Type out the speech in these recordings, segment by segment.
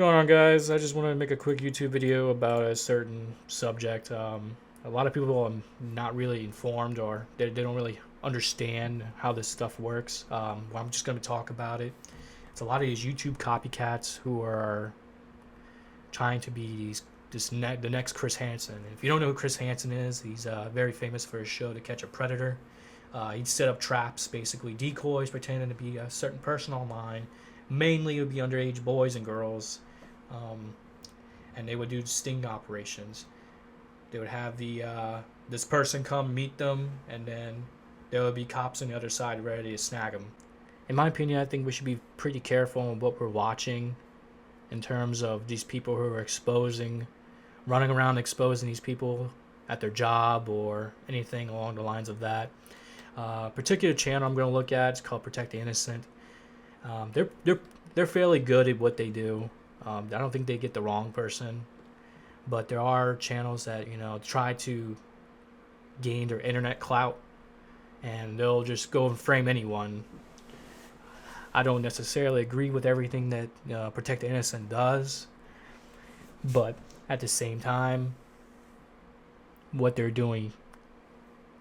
Going on, guys? I just wanted to make a quick YouTube video about a certain subject. A lot of people are not really informed, or they don't really understand how this stuff works. Well, I'm just going to talk about it. It's a lot of these YouTube copycats who are trying to be the next Chris Hansen. And if you don't know who Chris Hansen is, he's very famous for his show To Catch a Predator. He'd set up traps, basically decoys, pretending to be a certain person online. Mainly, it would be underage boys and girls, and they would do sting operations. They would have this person come meet them, and then there would be cops on the other side ready to snag them. In my opinion, I think we should be pretty careful on what we're watching in terms of these people who are running around exposing these people at their job or anything along the lines of that. Particular channel I'm going to look at is called Protect the Innocent. They're fairly good at what they do. I don't think they get the wrong person, but there are channels that try to gain their internet clout, and they'll just go and frame anyone. I don't necessarily agree with everything that Protect the Innocent does, but at the same time, what they're doing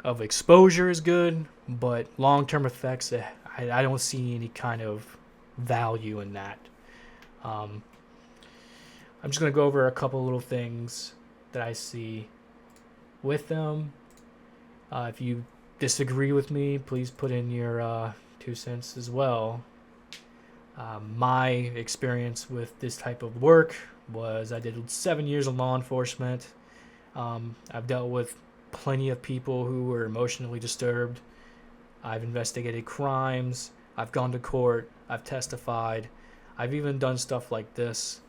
of exposure is good, but long-term effects, I don't see any kind of value in that. I'm just going to go over a couple little things that I see with them. If you disagree with me, please put in your 2 cents as well. My experience with this type of work was I did 7 years of law enforcement. I've dealt with plenty of people who were emotionally disturbed. I've investigated crimes. I've gone to court. I've testified. I've even done stuff like this.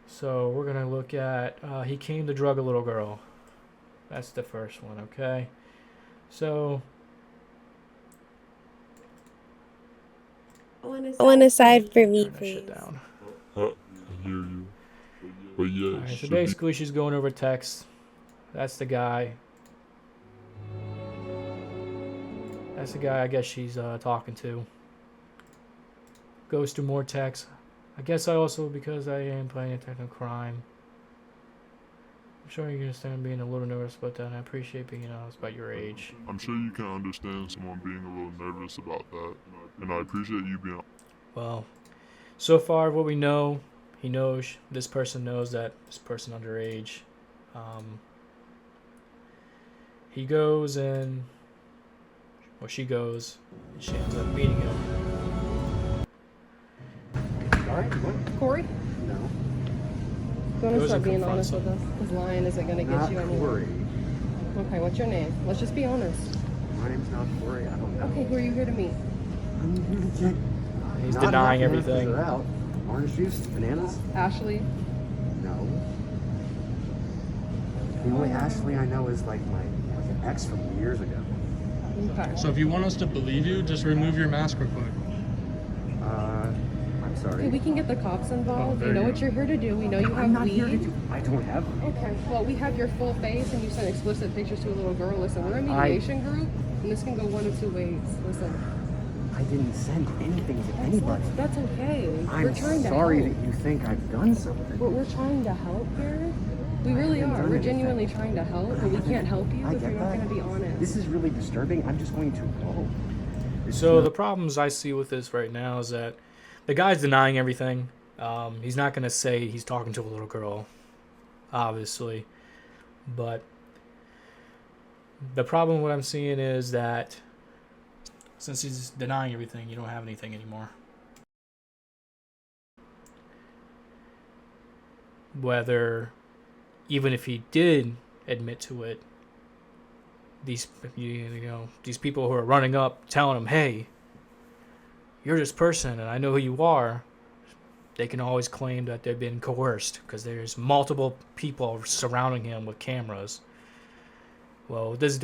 So we're going to look at he came to drug a little girl. That's the first one, okay? So One aside for me, turn that please. shit down. I hear you. But yeah, All right, so basically she's going over text. That's the guy. That's the guy I guess she's talking to. Goes through more text. I guess I also, because I am playing a technical crime. I'm sure you understand being a little nervous about that, and I appreciate being honest about your age. I'm sure you can understand someone being a little nervous about that, and I appreciate you being. Well, so far what we know, this person knows that this person underage. He goes and, well, she goes, and she ends up meeting him. Alright, what? Corey? No. You want to Goes start and being confronts honest with us? Because lying isn't going to get Not you anywhere. Corey. Okay, what's your name? Let's just be honest. My name's not Corey. I don't know. Okay, who are you here to meet? I'm here to check. He's Not denying enough bananas everything. are out. Orange juice, bananas? Ashley? No. The only Ashley I know is like my ex from years ago. Okay. So if you want us to believe you, just remove your mask real quick. I'm sorry. Okay, we can get the cops involved. Oh, We know there you what you're here to do. We know you have I'm not weed. here to do. I don't have weed. Okay, well, we have your full face and you sent explicit pictures to a little girl. Listen, we're a mediation group, and this can go one of two ways. Listen. I didn't send anything to anybody. That's okay. I'm we're trying sorry to help. that you think I've done something. We're trying to help here. We really haven't are. done We're anything. genuinely trying to help, but we can't help you I if you're get not that. going to be honest. This is really disturbing. I'm just going to go. So the problems I see with this right now is that the guy's denying everything. He's not going to say he's talking to a little girl, obviously. But the problem what I'm seeing is that since he's denying everything, you don't have anything anymore. Whether, even if he did admit to it, these people who are running up telling him, hey, you're this person and I know who you are, they can always claim that they've been coerced because there's multiple people surrounding him with cameras. Well, what this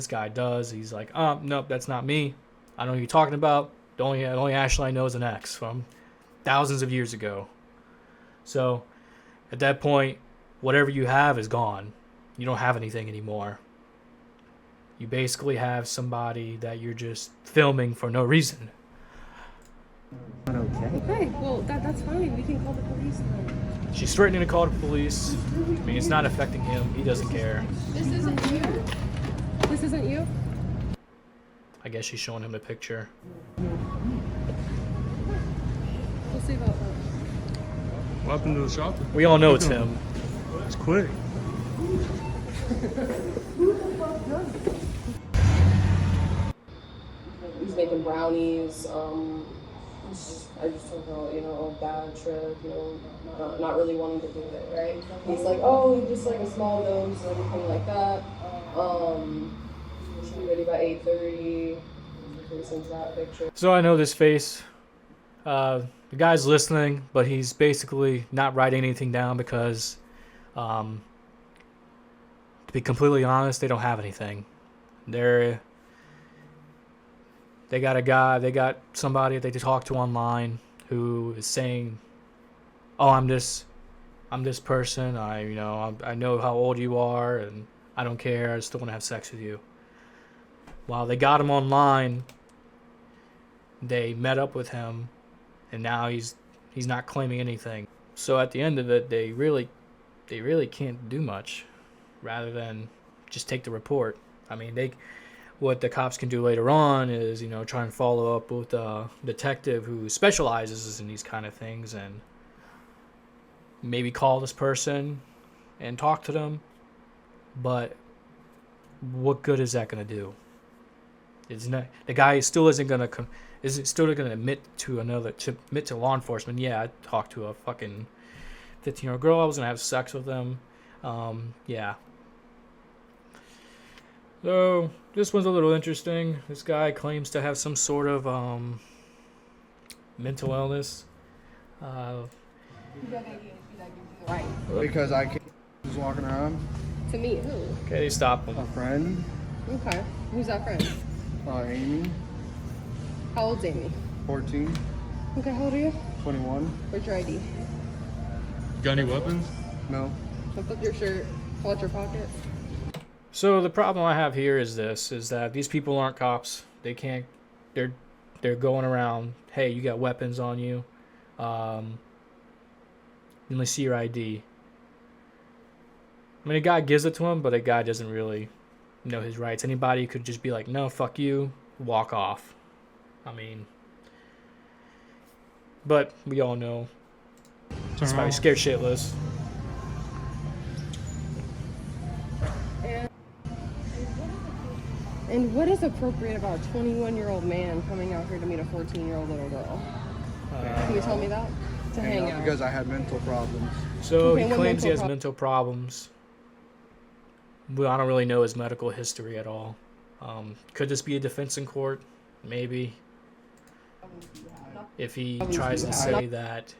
guy does, he's like, nope, that's not me. I know who you're talking about. The only Ashley I know is an ex from thousands of years ago. So at that point, whatever you have is gone. You don't have anything anymore. You basically have somebody that you're just filming for no reason. Not okay. Okay, well, that's fine. We can call the police then. She's threatening to call the police. I mean, it's not affecting him. He doesn't care. This isn't you? This isn't you? I guess she's showing him the picture. We'll see about that. What happened to the shopper? We all know it's him. It's quick. He's making brownies. I just told her, a bad trip, not really wanting to do it, right? He's like, oh, just like a small dose or anything like that. Should be ready by 8:30. He sends that picture. So I know this face. The guy's listening, but he's basically not writing anything down because, to be completely honest, they don't have anything. They got somebody that they talk to online who is saying, "Oh, I'm this person. I know how old you are, and I don't care. I still want to have sex with you." While they got him online, they met up with him, and now he's not claiming anything. So at the end of it, they really can't do much, rather than just take the report. I mean, what the cops can do later on is, try and follow up with a detective who specializes in these kind of things and maybe call this person and talk to them. But what good is that going to do? The guy still isn't going to admit to law enforcement. Yeah, I talked to a fucking 15-year-old girl. I was going to have sex with them. Yeah. So this one's a little interesting. This guy claims to have some sort of mental illness. Right. Because I can't just walking around. To meet who? Okay, they stop him. A friend, Okay. Who's that friend? Amy, How old's Amy? 14, Okay, how old are you? 21. Where's your ID? Got any weapons? No. Lift up your shirt. Pull out your pocket. So the problem I have here is that these people aren't cops. They can't. They're going around. Hey, you got weapons on you. Let me see your ID. I mean, a guy gives it to him, but a guy doesn't really know his rights. Anybody could just be like, no, fuck you, walk off. I mean, but we all know it's probably scared shitless. And what is appropriate about a 21-year-old man coming out here to meet a 14-year-old little girl? Can you tell me that? To hang out. Because I had mental problems. So Okay, he what claims he has mental mental problems. Well, I don't really know his medical history at all. Could this be a defense in court? Maybe. If he tries to say that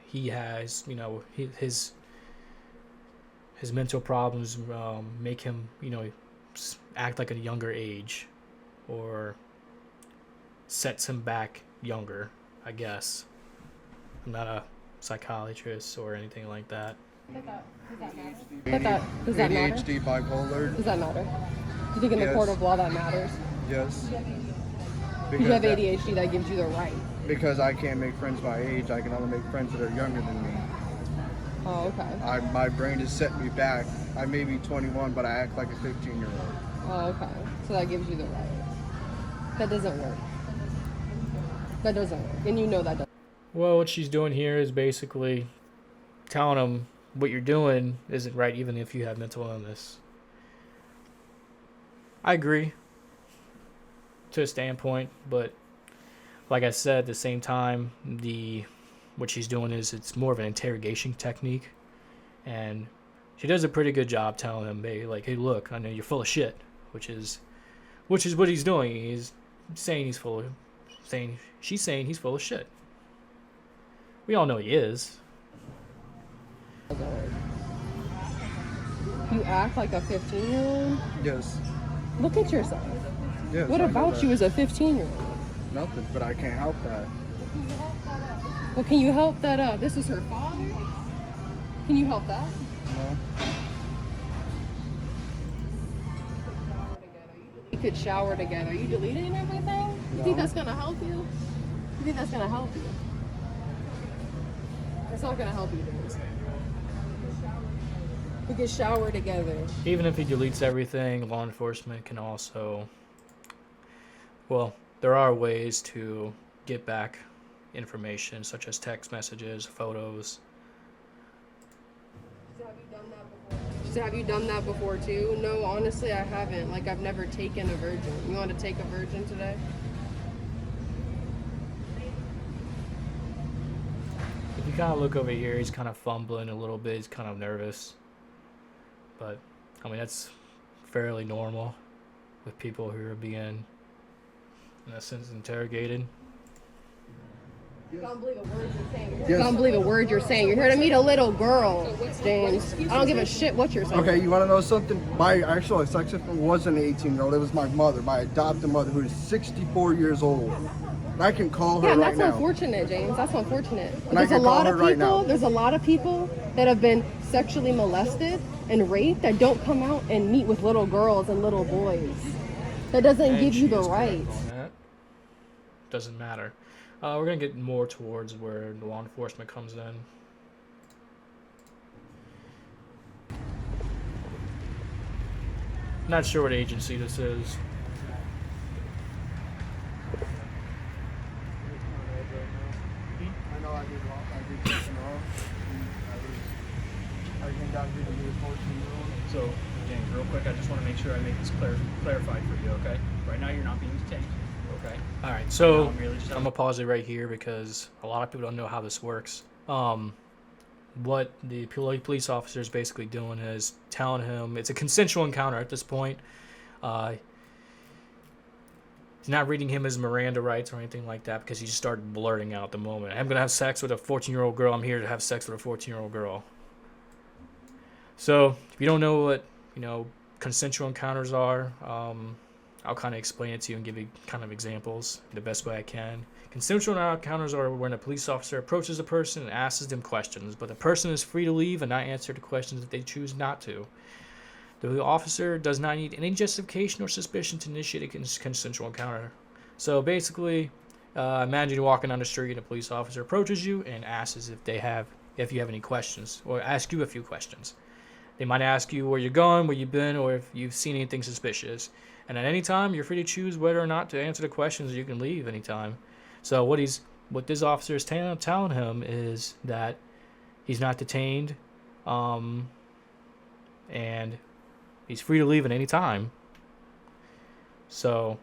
he has, his mental problems make him, act like a younger age, or sets him back younger, I guess. I'm not a psychiatrist or anything like that. Does that matter? ADHD, bipolar. Does that matter? Do you think in the Yes. court of law that matters? Yes. If you have ADHD, that gives you the right. Because I can't make friends by age. I can only make friends that are younger than me. Oh, okay. My brain has set me back. I may be 21, but I act like a 15-year-old. Oh, okay. So that gives you the right. That doesn't work. That doesn't work. And you know that doesn't. Well, what she's doing here is basically telling him what you're doing isn't right, even if you have mental illness. I agree to a standpoint, but like I said, at the same time, what she's doing is it's more of an interrogation technique, and she does a pretty good job telling him, hey, look, I know you're full of shit, which is what he's doing. He's saying she's saying he's full of shit. We all know he is. You act like a 15-year-old? Yes. Look at yourself. Yes. What I know about that. you as a 15-year-old? Nothing, but I can't help that. Well, can you help that this is her father? Can you help that? No. could shower together. Are you deleting everything? You think that's gonna help you? You think that's gonna help you? It's not gonna help you, dude. We could shower together. Even if he deletes everything, law enforcement can also, well, there are ways to get back information such as text messages, photos. So have you done that before? So have you done that before too? No, honestly, I haven't. Like, I've never taken a virgin. You want to take a virgin today? If you kind of look over here, he's kind of fumbling a little bit. He's kind of nervous. But, I mean, that's fairly normal with people who are being, in a sense, interrogated. You don't believe a word you're saying. You don't believe a word you're saying. You're here to meet a little girl, James. I don't give a shit what you're saying. Okay, you want to know something? My actual sex offender wasn't an 18-year-old. It was my mother, my adopted mother, who is 64 years old. And I can call her Yeah, and right that's now. unfortunate, James. That's unfortunate. And I There's a can call lot her of right people. now. There's a lot of people that have been sexually molested and raped that don't come out and meet with little girls and little boys. That doesn't And give you she the is correct right. on that. Doesn't matter. We're going to get more towards where the law enforcement comes in. Not sure what agency this is. I know I did wrong. I did something wrong. I came down here to be a 14-year-old. So, James, real quick, I just want to make sure I make this clarified for you, okay? Right now, you're not being detained, okay? All right, so I'm really just- I'm gonna pause it right here because a lot of people don't know how this works. What the police officer is basically doing is telling him it's a consensual encounter at this point. He's not reading him his Miranda rights or anything like that because he just started blurting out the moment. I'm gonna have sex with a 14-year-old girl. I'm here to have sex with a 14-year-old girl. So if you don't know what consensual encounters are, I'll kind of explain it to you and give you kind of examples the best way I can. Consensual encounters are when a police officer approaches a person and asks them questions, but the person is free to leave and not answer the questions if they choose not to. The officer does not need any justification or suspicion to initiate a consensual encounter. So basically, imagine you're walking down the street and a police officer approaches you and asks if you have any questions, or ask you a few questions. They might ask you where you're going, where you've been, or if you've seen anything suspicious. And at any time, you're free to choose whether or not to answer the questions, or you can leave anytime. So what this officer is telling him is that he's not detained, and he's free to leave at any time. So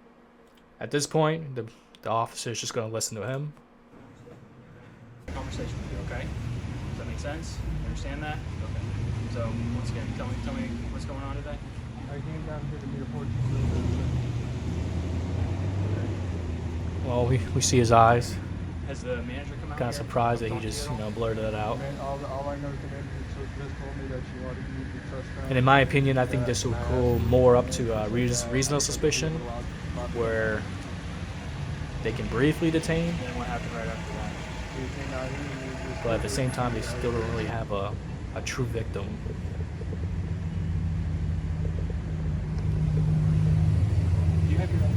at this point, the officer is just going to listen to him. Conversation with you, okay? Does that make sense? You understand that? Okay. So, once again, tell me what's going on today. I came down here to be a 14-year-old. Well, we see his eyes. Has the manager come out Kind of here? surprised that he just blurted that out. All I know is the manager just told me that she wanted me to trust her. And in my opinion, I think this will go more up to reasonable suspicion, where they can briefly detain, And then what happened right after that? but at the same time, they still don't really have a true victim. Do you have your own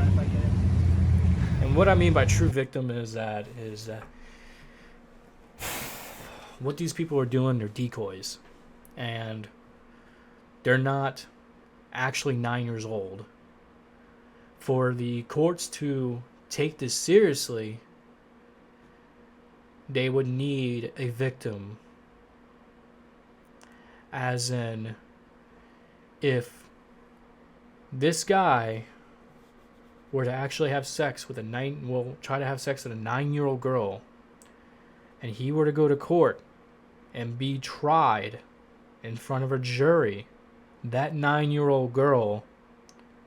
if I can? And what I mean by true victim is that what these people are doing, they're decoys, and they're not actually 9 years old. For the courts to take this seriously, they would need a victim. As in, if this guy were to actually have sex with try to have sex with a 9-year-old girl, and he were to go to court and be tried in front of a jury, that 9-year-old girl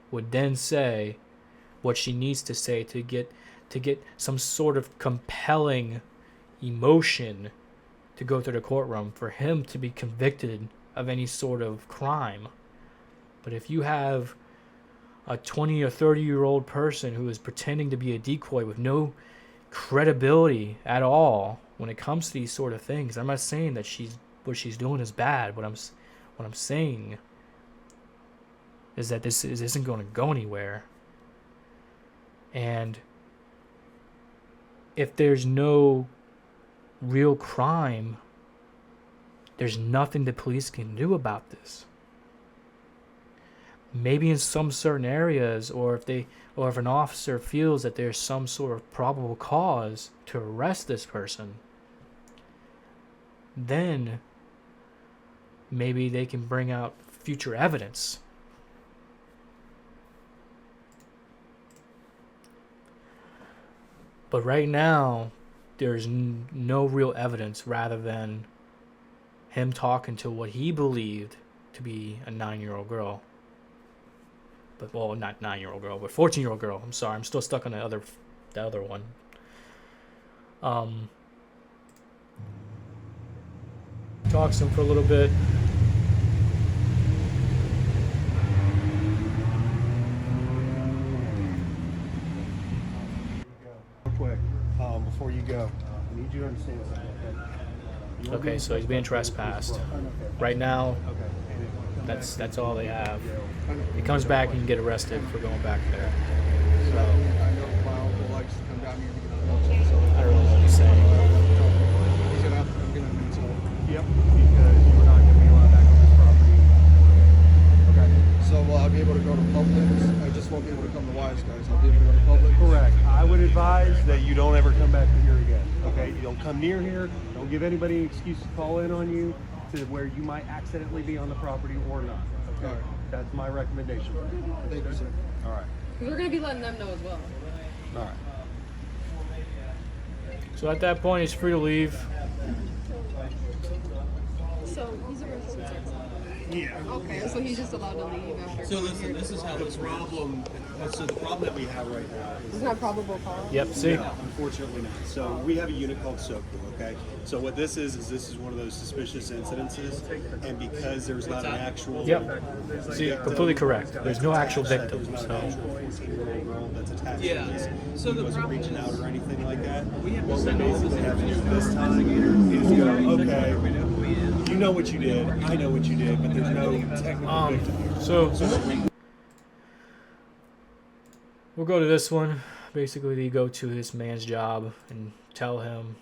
would then say what she needs to say to get some sort of compelling emotion to go through the courtroom for him to be convicted of any sort of crime. But if you have a 20 or 30-year-old person who is pretending to be a decoy with no credibility at all when it comes to these sort of things, I'm not saying that what she's doing is bad. What I'm saying is that this isn't going to go anywhere. And if there's no real crime, there's nothing the police can do about this. Maybe in some certain areas, or if an officer feels that there's some sort of probable cause to arrest this person, then maybe they can bring out future evidence. But right now, there's no real evidence rather than him talking to what he believed to be a 9-year-old girl. But, well, not 9-year-old girl, but 14-year-old girl. I'm sorry, I'm still stuck on the other one. Talks to him for a little bit. Real quick, before you go, I need you to understand something. Okay, so he's being trespassed. Right now, that's all they have. He comes back and you can get arrested for going back there. So, I know my uncle likes to come down here to get the milk, so I don't know what he's saying. he's gonna have to come get a new tool. Yep, because you were not going to be allowed back on this property. Okay. So will I be able to go to Publix? I just won't be able to come to Wise Guys. I'll be able to go to Publix. Correct. I would advise that you don't ever come back to here again. Okay? You don't come near here. Don't give anybody an excuse to call in on you to where you might accidentally be on the property or not. Okay? All right. That's my recommendation. Thank you, sir. All right. We're gonna be letting them know as well. All right. So at that point, he's free to leave. So he's arrested. Yeah. Okay, so he's just allowed to leave after. So listen, this is how the problem. So the problem that we have right now is It's not probable cause. Yep, see? no, unfortunately not. So we have a unit called SOAP, okay? So what this is this is one of those suspicious incidences, and because there's not an actual Yep. See, completely correct. There's no actual victim. There's not So. an actual 14-year-old girl that's attached Yeah. to this. So He the wasn't problem reaching out or anything like that. We have to What we send all this basically have to do information this to time is go, okay, you know what you did, I know what you did, but there's no technical victim here. So So what we we'll go to this one. Basically, you go to this man's job and tell him,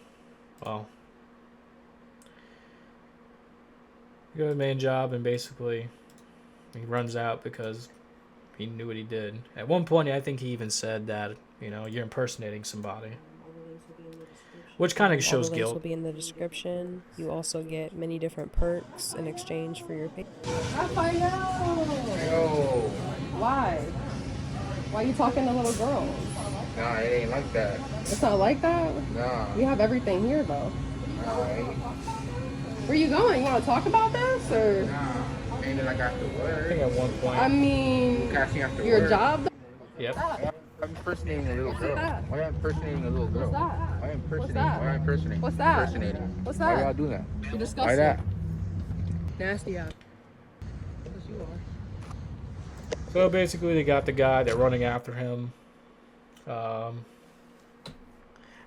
well, you go to the main job and basically he runs out because he knew what he did. At one point, I think he even said that, you're impersonating somebody, which kind of shows All the links guilt. will be in the description. You also get many different perks in exchange for your pay. I find out. Why? Why are you talking to little girls? Nah, it ain't like that. It's not like that. Nah, We have everything here though. nah, ain't. Where you going? You want to talk about this or? Nah, ain't it like after I think work? at one point. I mean, Casting after your work. job. Yep. I'm impersonating a little girl. that? Why am I impersonating a little girl? What's that? Why am I impersonating? that? Why am I impersonating? What's that? Impersonating. What's Why that? y'all do that? You Why disgusting. that? Nasty out. Yes, you are. So basically, they got the guy. They're running after him. At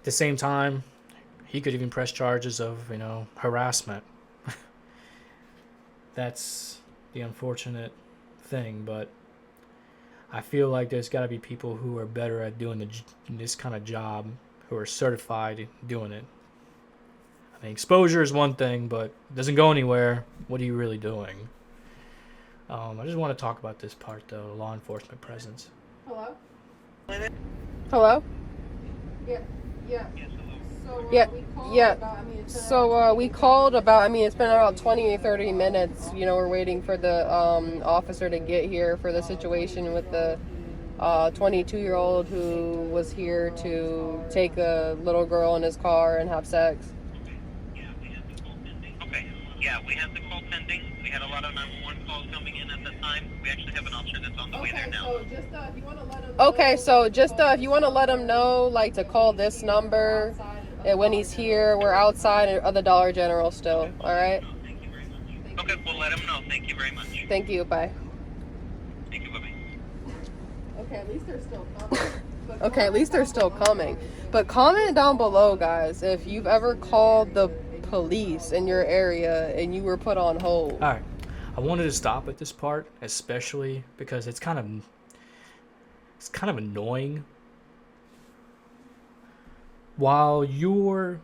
the same time, he could even press charges of, harassment. That's the unfortunate thing, but I feel like there's got to be people who are better at doing this kind of job, who are certified in doing it. I mean, exposure is one thing, but it doesn't go anywhere. What are you really doing? I just want to talk about this part, though, law enforcement presence. Hello? Hello? Yeah. Yeah. So, we called about, it's been about 20 or 30 minutes. We're waiting for the officer to get here for the situation with the 22-year-old who was here to take a little girl in his car and have sex. Okay. Yeah, we have the call pending. We had a lot of 911 calls coming in at the time. We actually have an officer that's on the way there now. So just if you want to let him know. Okay, so just if you want to let him know, to call this number, and when he's here, we're outside of the Dollar General still. All right. Thank you very much. Okay, we'll let him know. Thank you very much. Thank you. Bye. Thank you. Bye-bye. Okay, at least they're still coming. But comment down below, guys, if you've ever called the police in your area and you were put on hold. All right. I wanted to stop at this part, especially because it's kind of annoying. While you're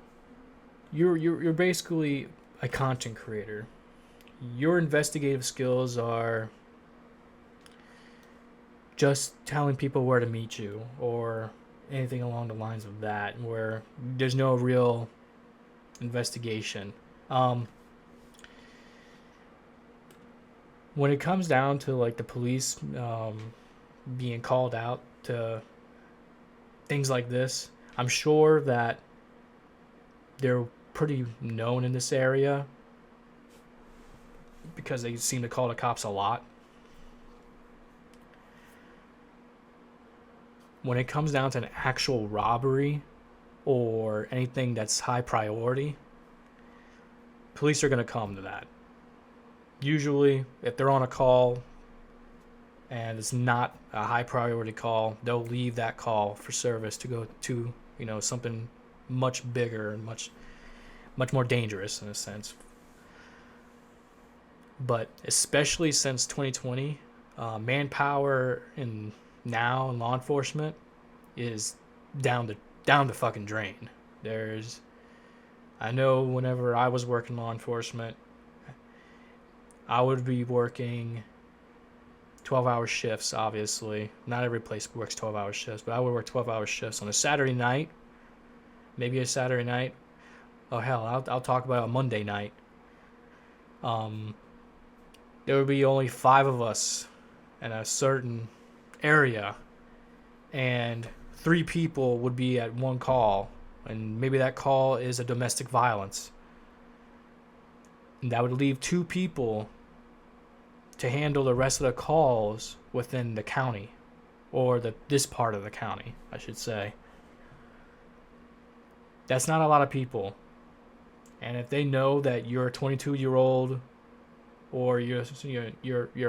basically a content creator, your investigative skills are just telling people where to meet you or anything along the lines of that, where there's no real investigation. When it comes down to like the police being called out to things like this, I'm sure that they're pretty known in this area because they seem to call the cops a lot. When it comes down to an actual robbery or anything that's high priority, police are going to come to that. Usually, if they're on a call and it's not a high priority call, they'll leave that call for service to go to, you know, something much bigger and much more dangerous in a sense. But especially since 2020, manpower in law enforcement is down the fucking drain. I know whenever I was working law enforcement, I would be working 12-hour shifts, obviously. Not every place works 12-hour shifts, but I would work 12-hour shifts on a Saturday night. Maybe a Saturday night. Oh, hell, I'll talk about a Monday night. There would be only 5 of us in a certain area, and 3 people would be at one call, and maybe that call is a domestic violence. And that would leave 2 people to handle the rest of the calls within the county, or this part of the county, I should say. That's not a lot of people. And if they know that you're a 22-year-old or you're a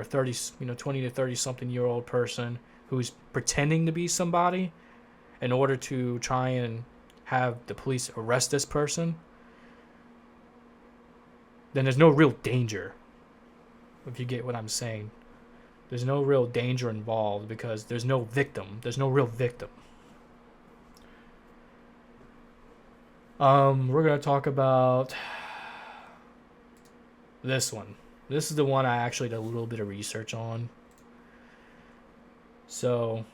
30, 20 to 30 something year old person who's pretending to be somebody in order to try and have the police arrest this person, then there's no real danger. If you get what I'm saying, there's no real danger involved because there's no victim. There's no real victim. We're gonna talk about this one. This is the one I actually did a little bit of research on. So.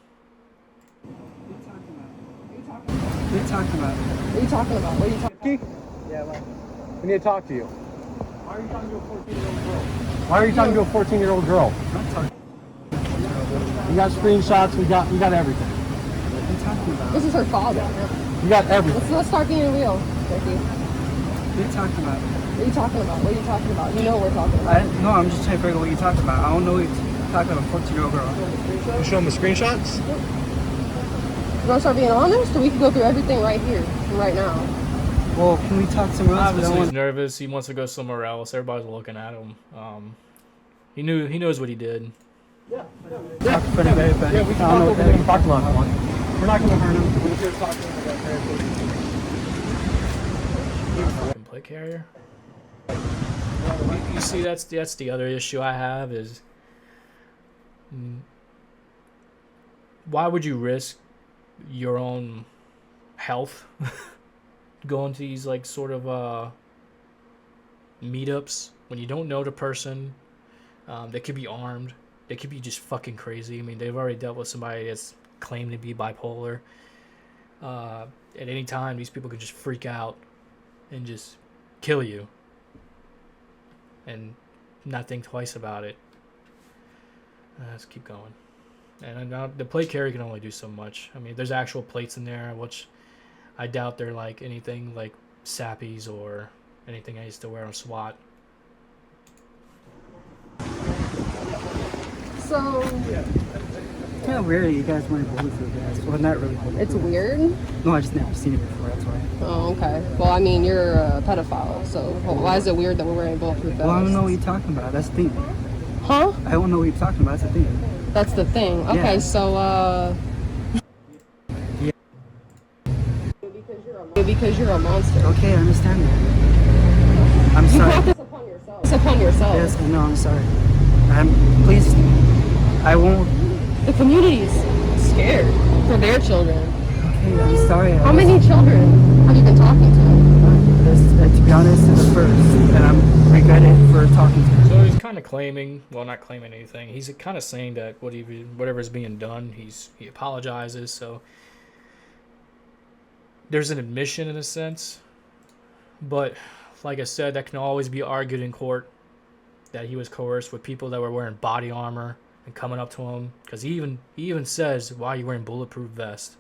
What are you talking about? What are you talking about? What are you talking about? Yeah, we need to talk to you. Why are you talking to a 14-year-old girl? Why are you talking to a 14-year-old girl? We got screenshots. We got everything. What are you talking about? This is her father. You got everything. Let's start being real, Ricky. What are you talking about? What are you talking about? What are you talking about? You know what we're talking about. No, I'm just trying to figure out what you're talking about. I don't know what you're talking about, a 14-year-old girl. You show them the screenshots? You want to start being honest, or we can go through everything right here, right now? Well, can we talk somewhere else? Obviously, he's nervous. He wants to go somewhere else. Everybody's looking at him. He knows what he did. Yeah. Talk in front of everybody. Yeah, we can talk over there. We can talk to him. We're not going to hurt him. We're just here talking about Fucking plate carrier. You see, that's the other issue I have is, why would you risk your own health going to these like sort of meetups when you don't know the person? They could be armed. They could be just fucking crazy. I mean, they've already dealt with somebody that's claimed to be bipolar. At any time, these people could just freak out and just kill you and not think twice about it. Let's keep going. And now the plate carrier can only do so much. I mean, there's actual plates in there, which I doubt they're like anything like Sappies or anything I used to wear on SWAT. So, It's kind of weird that you guys want to bully through guys. Well, not really. it's weird. No, I just never seen it before, that's why. Oh, okay. Well, I mean, you're a pedophile, so why is it weird that we're wearing bulletproof vests? Well, I don't know what you're talking about. That's the thing. Huh? I don't know what you're talking about. That's the thing. That's the thing. Okay, Yeah. so, Yeah. Because you're a monster. Okay, I understand that. I'm You sorry. brought this upon yourself. Defend yourself. Yes, I know, I'm sorry. Please, I won't. The community's scared for their children. Okay, I'm sorry. How many children have you been talking to? To be honest, this is the first, and I'm regretting for talking to him. So he's kind of claiming, well, not claiming anything. He's kind of saying that whatever's being done, he apologizes. So there's an admission in a sense, but like I said, that can always be argued in court that he was coerced with people that were wearing body armor and coming up to him, because he even says, "Why are you wearing bulletproof vest?"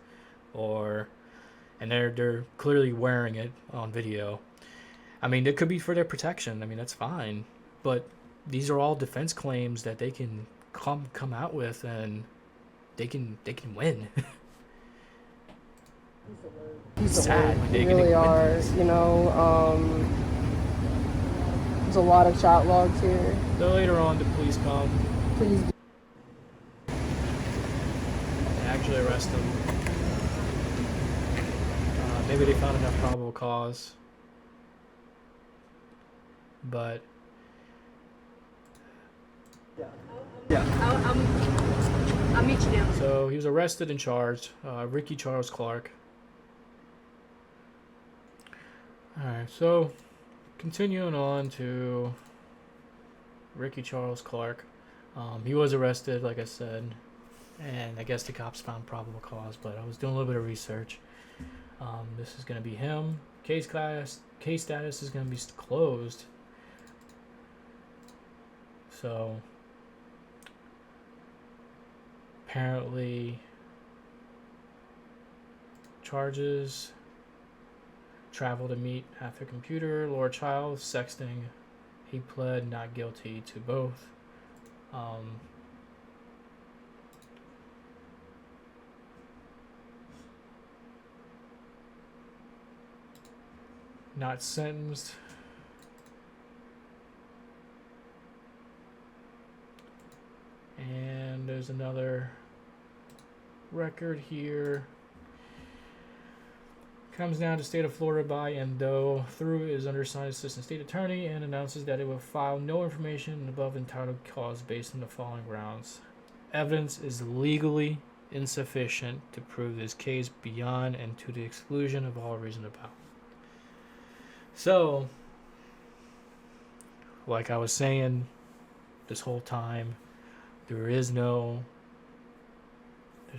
And they're clearly wearing it on video. I mean, it could be for their protection. I mean, that's fine, but these are all defense claims that they can come out with, and they can win. Sad when they really are, you know. There's a lot of chat logs here. So later on, the police come. Please. They actually arrest him. Maybe they found enough probable cause, but I'll meet you down. so he was arrested and charged. Ricky Charles Clark. Alright, so continuing on to Ricky Charles Clark. He was arrested, like I said, and I guess the cops found probable cause, but I was doing a little bit of research. This is going to be him. Case status is going to be closed. So apparently charges: travel to meet at the computer, lure child, sexting. He pled not guilty to both. Not sentenced. And there's another record here. Comes down to state of Florida by and though through his undersigned assistant state attorney, and announces that it will file no information above entitled cause based on the following grounds. Evidence is legally insufficient to prove this case beyond and to the exclusion of all reason about. So, like I was saying this whole time, there's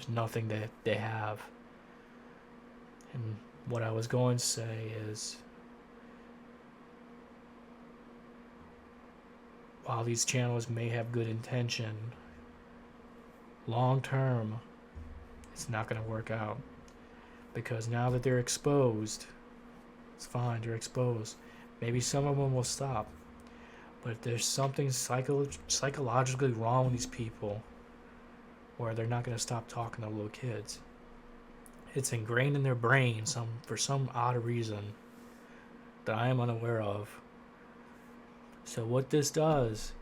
nothing that they have. And what I was going to say is, while these channels may have good intention, long term, it's not going to work out. Because now that they're exposed, it's fine, they're exposed. Maybe some of them will stop. But if there's something psychologically wrong with these people, where they're not going to stop talking to little kids. It's ingrained in their brain for some odd reason that I am unaware of. So what this does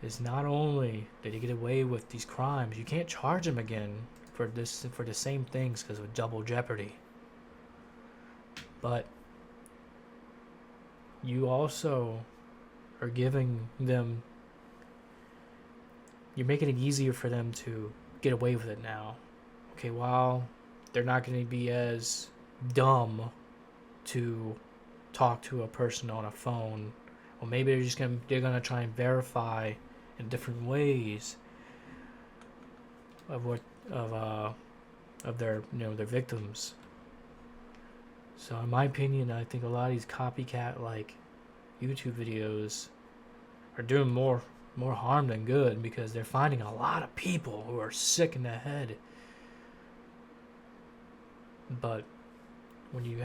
is, not only did he get away with these crimes, you can't charge him again for the same things because of double jeopardy. But you also are giving them, you're making it easier for them to get away with it now. Okay, while they're not going to be as dumb to talk to a person on a phone, or maybe they're gonna try and verify in different ways of their their victims. So in my opinion, I think a lot of these copycat like YouTube videos are doing more harm than good, because they're finding a lot of people who are sick in the head. But when you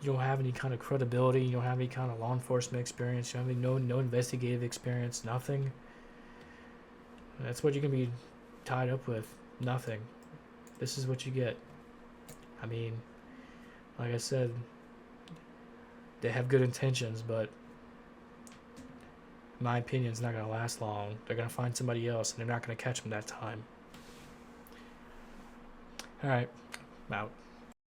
don't have any kind of credibility, you don't have any kind of law enforcement experience, you don't have no investigative experience, nothing, that's what you can be tied up with. Nothing. This is what you get. I mean, like I said, they have good intentions, but in my opinion, it's not going to last long. They're going to find somebody else, and they're not going to catch them that time. Alright, I'm out.